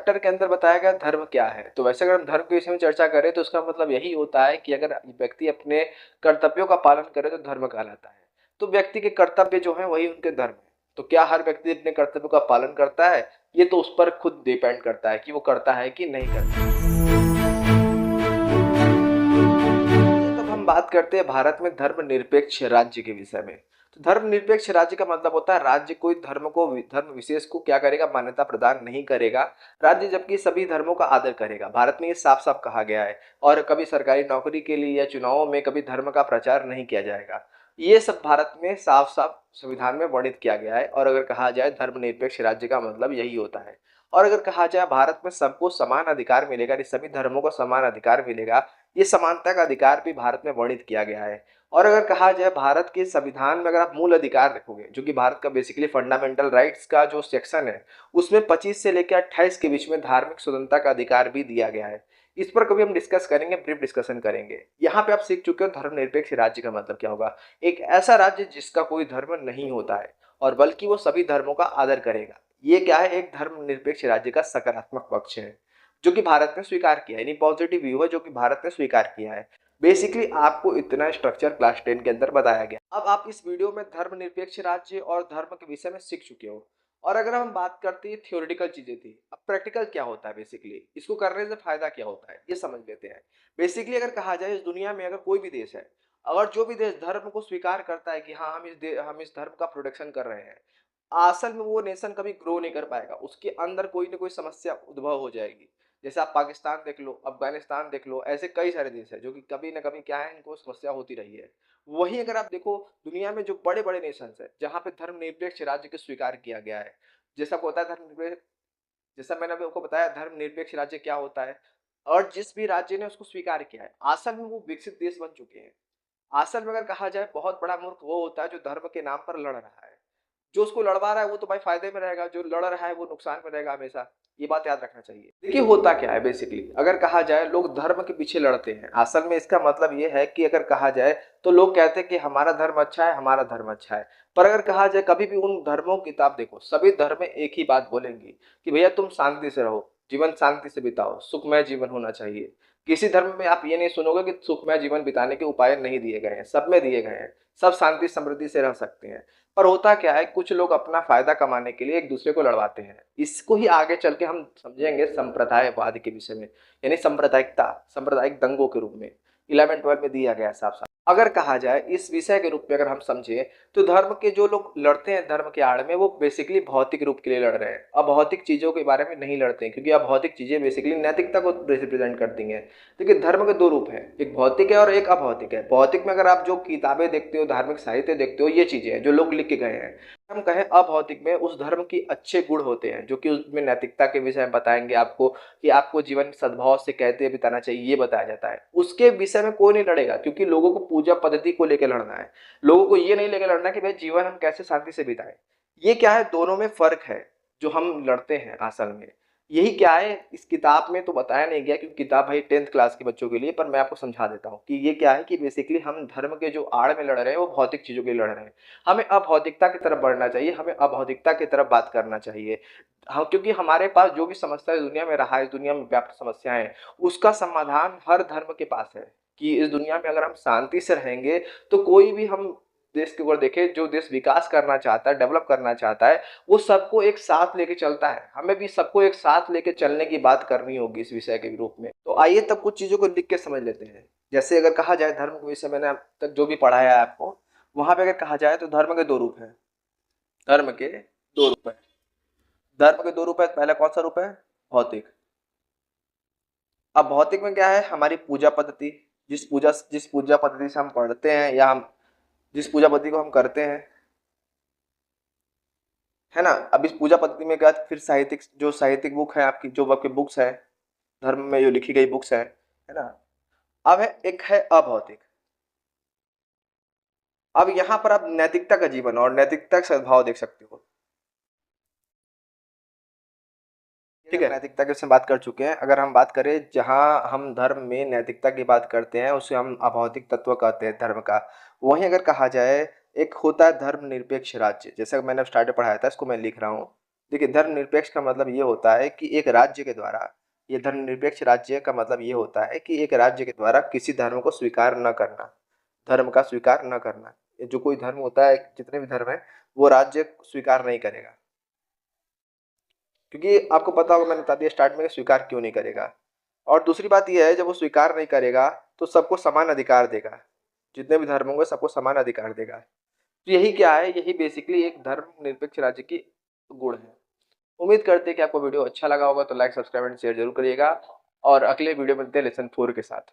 Chapter के अंदर बताया गया धर्म क्या है। तो वैसे अगर हम धर्म के विषय में चर्चा करें तो उसका मतलब यही होता है कि अगर व्यक्ति अपने कर्तव्यों का पालन करे तो धर्म कहलाता है। तो व्यक्ति के कर्तव्य जो है वही उनके धर्म है। तो क्या हर व्यक्ति अपने कर्तव्यों का पालन करता है, ये तो उस पर खुद डिपेंड करता है कि वो करता है कि नहीं करता। तब हम बात करते हैं भारत में धर्मनिरपेक्ष राज्य के विषय में। तो धर्मनिरपेक्ष राज्य का मतलब होता है राज्य कोई धर्म विशेष को क्या करेगा, मान्यता प्रदान नहीं करेगा। राज्य जबकि सभी धर्मों का आदर करेगा। भारत में ये साफ साफ कहा गया है। और कभी सरकारी नौकरी के लिए या चुनावों में कभी धर्म का प्रचार नहीं किया जाएगा। ये सब भारत में साफ साफ संविधान में वर्णित किया गया है। और अगर कहा जाए धर्मनिरपेक्ष राज्य का मतलब यही होता है। और अगर कहा जाए भारत में सबको समान अधिकार मिलेगा, सभी धर्मों को समान अधिकार मिलेगा, ये समानता का अधिकार भी भारत में वर्णित किया गया है। और अगर कहा जाए भारत के संविधान में अगर आप मूल अधिकार देखोगे, जो कि भारत का बेसिकली फंडामेंटल राइट्स का जो सेक्शन है, उसमें 25 से लेकर 28 के बीच में धार्मिक स्वतंत्रता का अधिकार भी दिया गया है। इस पर कभी हम डिस्कस करेंगे, ब्रीफ डिस्कशन करेंगे। यहाँ पे आप सीख चुके हो धर्मनिरपेक्ष राज्य का मतलब क्या होगा। एक ऐसा राज्य जिसका कोई धर्म नहीं होता है और बल्कि वो सभी धर्मों का आदर करेगा। ये क्या है, एक धर्मनिरपेक्ष राज्य का सकारात्मक पक्ष है जो कि भारत ने स्वीकार किया है, यानी पॉजिटिव व्यू है जो कि भारत ने स्वीकार किया है। बेसिकली आपको इतना स्ट्रक्चर क्लास 10 के अंदर बताया गया। अब आप इस वीडियो में धर्मनिरपेक्ष राज्य और धर्म के विषय में सीख चुके हो। और अगर हम बात करते हैं थियोरिटिकल चीजें थी, अब प्रैक्टिकल क्या होता है, बेसिकली इसको करने से फायदा क्या होता है ये समझ लेते हैं। बेसिकली अगर कहा जाए इस दुनिया में अगर कोई भी देश है, अगर जो भी देश धर्म को स्वीकार करता है कि हाँ हम इस धर्म का प्रोटेक्शन कर रहे हैं, असल में वो नेशन कभी ग्रो नहीं कर पाएगा। उसके अंदर कोई ना कोई समस्या उद्भव हो जाएगी। जैसे आप पाकिस्तान देख लो, अफगानिस्तान देख लो, ऐसे कई सारे देश हैं जो कि कभी ना कभी क्या है, इनको समस्या होती रही है। वहीं अगर आप देखो दुनिया में जो बड़े बड़े नेशन है जहाँ पे धर्मनिरपेक्ष राज्य को स्वीकार किया गया है, जैसा आपको होता है धर्मनिरपेक्ष, जैसा मैंने अभी आपको बताया धर्मनिरपेक्ष राज्य क्या होता है, और जिस भी राज्य ने उसको स्वीकार किया है असल में वो विकसित देश बन चुके हैं। असल में अगर कहा जाए बहुत बड़ा मूर्ख वो होता है जो धर्म के नाम पर लड़ रहा है। जो उसको लड़वा रहा है वो तो भाई फायदे में रहेगा, जो लड़ रहा है वो नुकसान में रहेगा हमेशा। ये बात याद रखना चाहिए। देखिए होता क्या है, बेसिकली अगर कहा जाए लोग धर्म के पीछे लड़ते हैं, असल में इसका मतलब ये है कि अगर कहा जाए तो लोग कहते हैं कि हमारा धर्म अच्छा है, हमारा धर्म अच्छा है। पर अगर कहा जाए कभी भी उन धर्मों की किताब देखो, सभी धर्म में एक ही बात बोलेंगी कि भैया तुम शांति से रहो, जीवन शांति से बिताओ, सुखमय जीवन होना चाहिए। किसी धर्म में आप ये नहीं सुनोगे कि सुखमय जीवन बिताने के उपाय नहीं दिए गए हैं, सब में दिए गए हैं। सब शांति समृद्धि से रह सकते हैं। पर होता क्या है, कुछ लोग अपना फायदा कमाने के लिए एक दूसरे को लड़वाते हैं। इसको ही आगे चल के हम समझेंगे संप्रदायवाद के विषय में, यानी सांप्रदायिकता, सांप्रदायिक दंगों के रूप में 11 12 में दिया गया साफ साफ। अगर कहा जाए इस विषय के रूप में अगर हम समझे तो धर्म के जो लोग लड़ते हैं धर्म के आड़ में, वो बेसिकली भौतिक रूप के लिए लड़ रहे हैं, अभौतिक चीजों के बारे में नहीं लड़ते हैं, क्योंकि अभौतिक चीजें बेसिकली नैतिकता को रिप्रेजेंट करती हैं। देखिए धर्म के दो रूप हैं, एक भौतिक है और एक अभौतिक है। भौतिक में अगर आप जो किताबें देखते हो, धार्मिक साहित्य देखते हो, ये चीजें हैं जो लोग लिख के गए हैं। हम कहें अभौतिक में उस धर्म की अच्छे गुण होते हैं जो कि उसमें नैतिकता के विषय में बताएंगे आपको कि आपको जीवन सद्भाव से कैसे बिताना चाहिए, ये बताया जाता है। उसके विषय में कोई नहीं लड़ेगा, क्योंकि लोगों को पूजा पद्धति को लेकर लड़ना है। लोगों को ये नहीं लेकर लड़ना कि भाई जीवन हम कैसे शांति से बिताएं। ये क्या है, दोनों में फर्क है जो हम लड़ते हैं असल में। यही क्या है, इस किताब में तो बताया नहीं गया क्योंकि किताब भाई 10th क्लास के बच्चों के लिए, पर मैं आपको समझा देता हूँ कि ये क्या है कि बेसिकली हम धर्म के जो आड़ में लड़ रहे हैं वो भौतिक चीजों के लिए लड़ रहे हैं। हमें अभौतिकता की तरफ बढ़ना चाहिए, हमें अभौतिकता की तरफ बात करना चाहिए। हाँ, क्योंकि हमारे पास जो भी समस्या इस दुनिया में रहा है, इस दुनिया में व्याप्त समस्याएं, उसका समाधान हर धर्म के पास है। कि इस दुनिया में अगर हम शांति से रहेंगे तो कोई भी हम देश के ऊपर देखें, जो देश विकास करना चाहता है, डेवलप करना चाहता है, वो सबको एक साथ लेके चलता है। हमें भी सबको एक साथ लेके चलने की बात करनी होगी इस विषय के रूप में। तो आइए तब कुछ चीजों को लिख के समझ लेते हैं। जैसे अगर कहा जाए धर्म के विषय, मैंने अब तक जो भी पढ़ाया है आपको, वहां पे अगर कहा जाए तो धर्म के दो रूप हैं। धर्म के दो रूप हैं। धर्म के दो रूप है। पहला कौन सा रूप है, भौतिक। अब भौतिक में क्या है, हमारी पूजा पद्धति, जिस पूजा पद्धति से हम पढ़ते हैं या हम जिस पूजा पद्धति को हम करते हैं, है ना। अब इस पूजा पद्धति में क्या, फिर साहित्यिक बुक है आपकी, जो आपकी बुक्स है धर्म में जो लिखी गई बुक्स है ना। अब है एक है अभौतिक। अब यहाँ पर आप नैतिकता का जीवन और नैतिकता का सद्भाव देख सकते हो। ठीक है, नैतिकता के विषय में बात कर चुके हैं। अगर हम बात करें जहां हम धर्म में नैतिकता की बात करते हैं, उसे हम अभौतिक तत्व कहते हैं धर्म का। वहीं अगर कहा जाए एक होता है धर्मनिरपेक्ष राज्य, जैसे मैंने स्टार्ट में पढ़ाया था, इसको मैं लिख रहा हूँ। देखिए, धर्मनिरपेक्ष का मतलब ये होता है कि एक राज्य के द्वारा, ये धर्मनिरपेक्ष राज्य का मतलब ये होता है कि एक राज्य के द्वारा किसी धर्म को स्वीकार न करना, धर्म का स्वीकार न करना। ये जो कोई धर्म होता है, जितने भी धर्म है, वो राज्य स्वीकार नहीं करेगा। क्योंकि आपको पता होगा, मैंने बता दिया स्टार्ट में, कि स्वीकार क्यों नहीं करेगा। और दूसरी बात यह है, जब वो स्वीकार नहीं करेगा तो सबको समान अधिकार देगा, जितने भी धर्म होंगे सबको समान अधिकार देगा। तो यही क्या है, यही बेसिकली एक धर्मनिरपेक्ष राज्य की गुण है। उम्मीद करते हैं कि आपको वीडियो अच्छा लगा होगा, तो लाइक, सब्सक्राइब एंड शेयर जरूर करिएगा। और अगले वीडियो में मिलते हैं लेसन 4 के साथ।